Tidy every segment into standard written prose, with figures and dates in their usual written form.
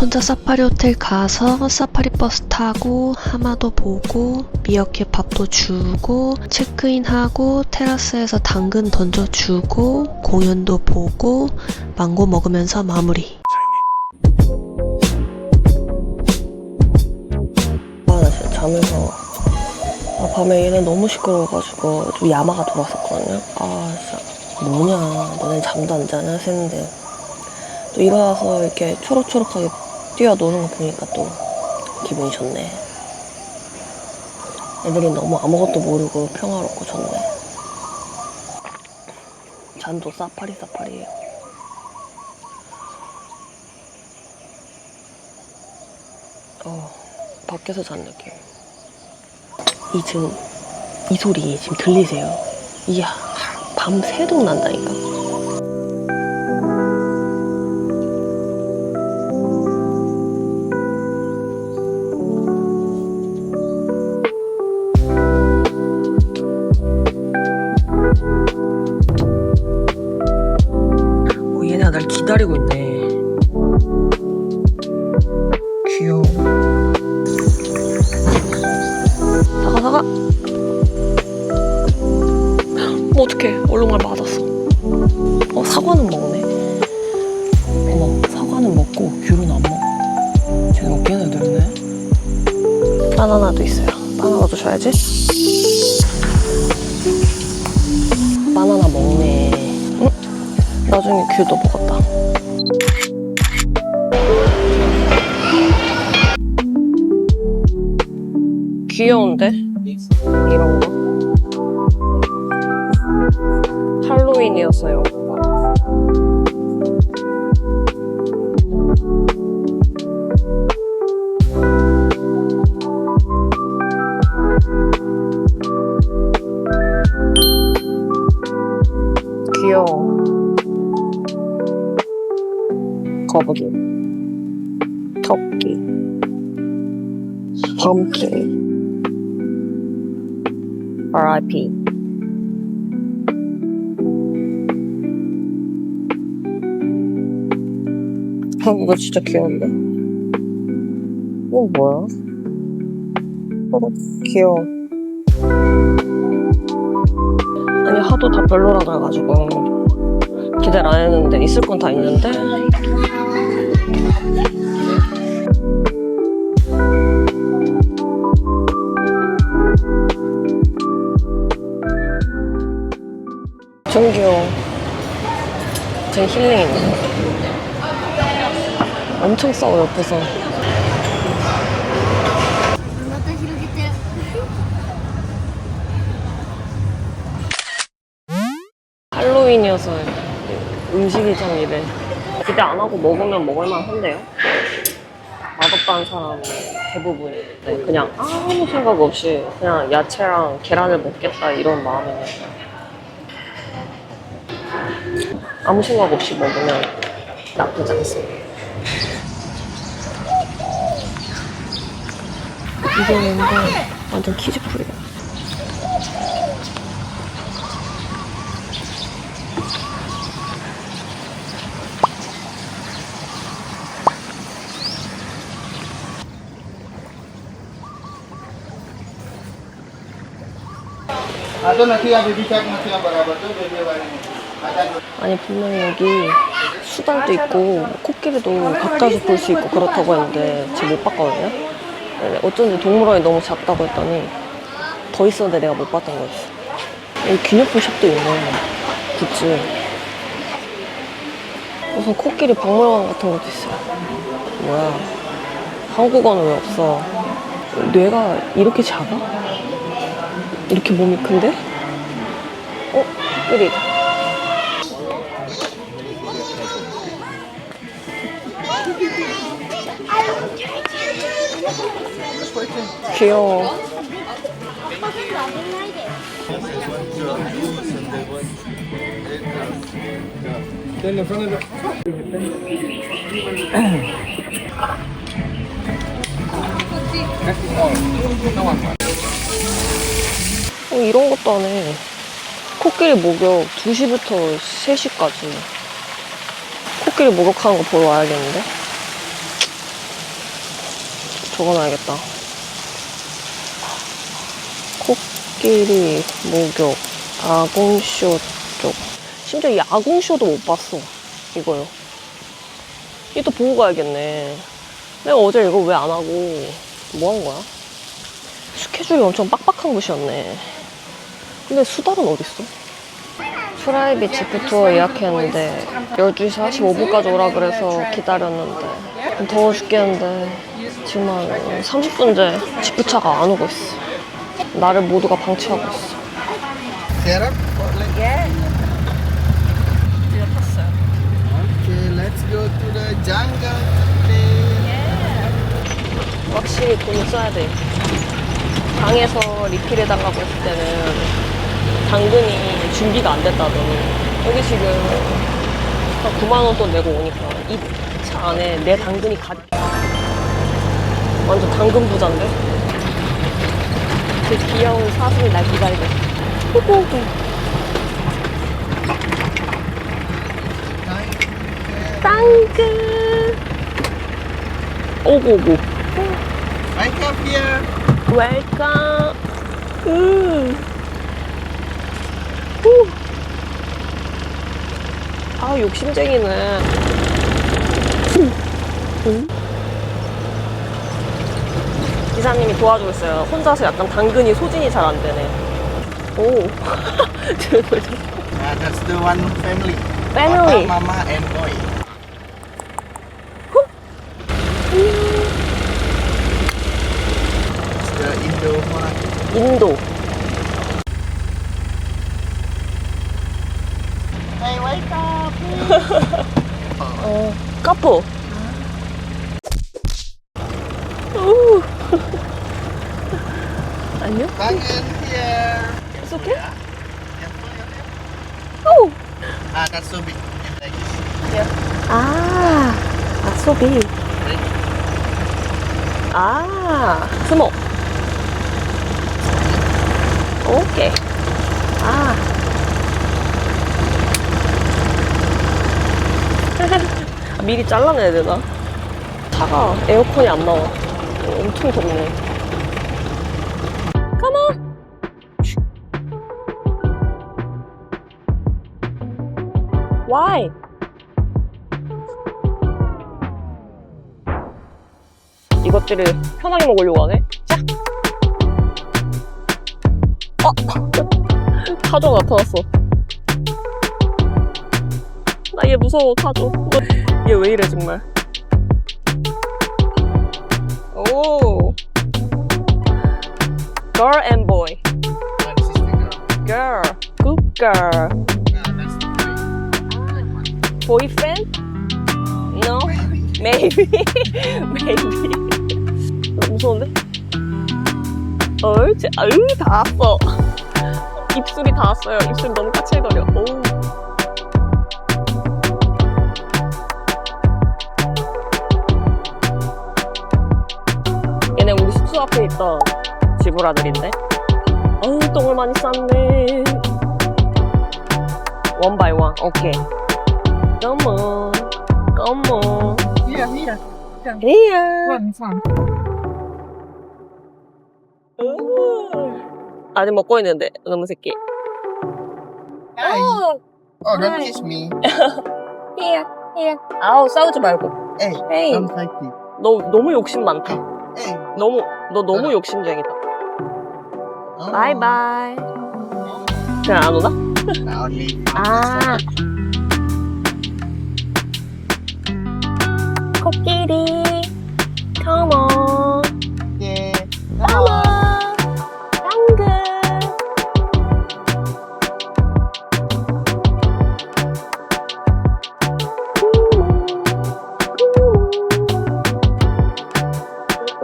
혼자 사파리 호텔 가서 사파리 버스 타고 하마도 보고 미어캣 밥도 주고 체크인하고 테라스에서 당근 던져주고 공연도 보고 망고 먹으면서 마무리. 나 진짜 자면서 밤에 얘네 너무 시끄러워가지고 좀 야마가 돌았었거든요. 진짜 뭐냐, 너넨 잠도 안 자냐 했는데 또 일어나서 이렇게 초록초록하게 뛰어노는 거 보니까 또 기분이 좋네. 애들이 너무 아무것도 모르고 평화롭고 좋네. 잔도 사파리예요. 밖에서 잔 느낌. 이 소리 지금 들리세요? 이게 밤새도록 난다니까. 얘네가 날 기다리고 있네. 귀여워. 사과. 어떡해, 얼룩말 맞았어. 사과는 먹네. 어머, 사과는 먹고 귤은 안 먹어. 쟤는 웃기는 애들이네. 바나나도 있어요. 바나나도 줘야지. 바나나 먹네. 응? 나중에 귤도 먹었다. 귀여운데? 이런 거. 할로윈이었어요. 귀여워. 거북이, 토끼, 펌킨, R.I.P. 이거 진짜 귀여운데? 이거 뭐야? 귀여워. 아니, 하도 다 별로라 그래가지고 기대를 안 했는데 있을 건 다 있는데 좀 귀여워. 제 힐링인데 엄청 싸워 옆에서. 할로윈이어서 음식이장 이래. 기대 안 하고 먹으면 먹을만 한데요? 맛없다는 사람 대부분인데 그냥 아무 생각 없이 그냥 야채랑 계란을 먹겠다 이런 마음이니까 아무 생각 없이 먹으면 나쁘지 않습니다. 이게 뭔가 완전 키즈풀이야. 아니 분명히 여기 수달도 있고 코끼리도 가까이서 볼 수 있고 그렇다고 했는데 제가 못 봤거든요. 어쩐지 동물원이 너무 작다고 했더니 더 있었는데 내가 못 봤던 거지. 여기 기념품 샵도 있네. 굿즈. 무슨 코끼리 박물관 같은 것도 있어요. 뭐야, 한국어는 왜 없어? 뇌가 이렇게 작아? 이렇게 몸이 큰데? 이리. 귀여워. 이런 것도 안 해. 코끼리 목욕 2시부터 3시까지. 코끼리 목욕하는 거 보러 와야겠는데? 적어놔야겠다. 코끼리, 목욕, 아궁쇼 쪽. 심지어 이 아궁쇼도 못 봤어. 이거요. 이거 또 보고 가야겠네. 내가 어제 이거 왜 안 하고 뭐 한 거야? 스케줄이 엄청 빡빡한 곳이었네. 근데 수달은 어딨어? 프라이빗 지프투어 예약했는데 12시 45분까지 오라 그래서 기다렸는데 더워 죽겠는데 지금 한 30분째 지프차가 안 오고 있어. 나를 모두가 방치하고 있어. Okay, let's go to the jungle today. 확실히 돈을 써야 돼. 방에서 리필해달라고 했을 때는 당근이 준비가 안 됐다더니 여기 지금 한 9만 원 돈 내고 오니까 이 차 안에 내 당근이 가득. 완전 당근 부자인데? 그 귀여운 사슴이 날 기다리고 있어. 호호호. 당근. 오고고. Welcome here. 웰컴. 아, 욕심쟁이네. 기사님이 도와주고 있어요. 혼자서 약간 당근이 소진이 잘 안 되네. 오. That's the one family. Family. Papa, Mama, and boy. It's the Indo one. 인도. Hey, wake up! 카포. 오. 안녕? Tangan here. It's okay? Careful, 오. that's so big. Like this. 아, 소비. 아, 스모. 오케이. 아. 미리 잘라내야 되나? 차가 에어컨이 안 나와. 엄청 덥네. Come on. Why? 이것들을 편하게 먹으려고 하네? 자! 카조 나타났어. 나 얘 무서워, 카조. 얘 왜 이래, 정말. 오. Girl and boy. This is the girl. Girl. Good girl. That's the boy. Boyfriend? No? Maybe. Maybe. 너무 무서운데? 아유, 다 왔어. 입술이 다 왔어요. 입술이 너무 까칠거려. 오. 얘네 우리 숙소 앞에 있던 지브라들인데? 어우, 똥을 많이 쌌네. 원 바이 원. 오케이. Come on. Come on. Here. Here. 아직 먹고 있는데, 너무 새끼. Hi. 오. Oh, don't Hi. kiss me. Here. 아우, 싸우지 말고. Hey, Hey. don't fight me. 너 너무 욕심 많다. Hey. 너 너무 욕심쟁이다. Oh. 바이바이. 그냥 안 오나? Now only. 아. 코끼리. Come on. Yeah. Come on. 당근.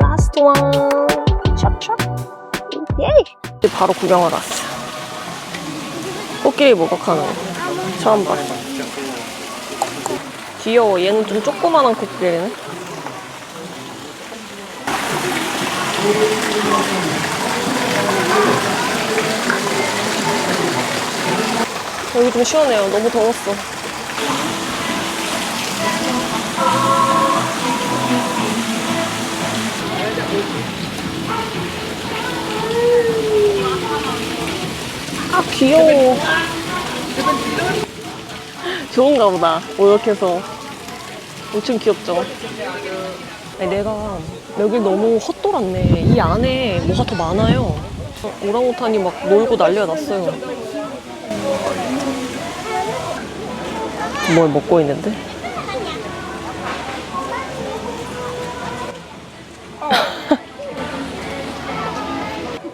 Last one. 찹찹. 예이. 바로 구경하러 왔어. 코끼리 목욕하는 거. 처음 봤어. 귀여워. 얘는 좀 조그만한 코끼리네. 여기 좀 시원해요. 너무 더웠어. 귀여워. 좋은가 보다. 오역해서. 엄청 귀엽죠? 아니, 내가 여길 너무 헛돌았네. 이 안에 뭐가 더 많아요. 오랑우탄이 막 놀고 난리가 났어요. 뭘 먹고 있는데?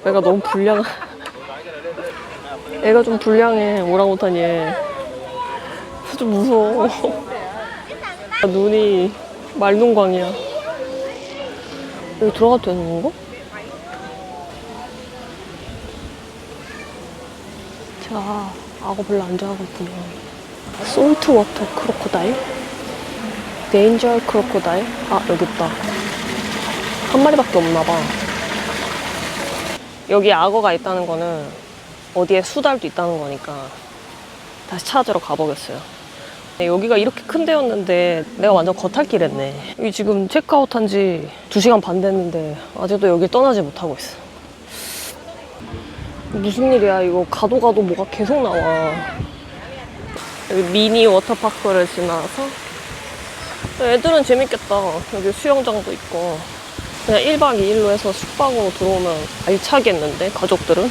애가 너무 불량한. 애가 좀 불량해, 오랑우탄이. 좀 무서워. 눈이 말눈광이야. 여기 들어가도 되는 건가? 자, 악어 별로 안 좋아하거든요. 솔트 워터 크로코다일? 데인저 크로코다일? 아, 여기 있다. 한 마리밖에 없나봐. 여기 악어가 있다는 거는 어디에 수달도 있다는 거니까 다시 찾으러 가보겠어요. 여기가 이렇게 큰 데였는데 내가 완전 겉핥기를 했네. 여기 지금 체크아웃한 지 2시간 반 됐는데 아직도 여길 떠나지 못하고 있어. 무슨 일이야. 이거 가도 뭐가 계속 나와. 여기 미니 워터파크를 지나서 애들은 재밌겠다. 여기 수영장도 있고. 그냥 1박 2일로 해서 숙박으로 들어오면 알차겠는데, 가족들은?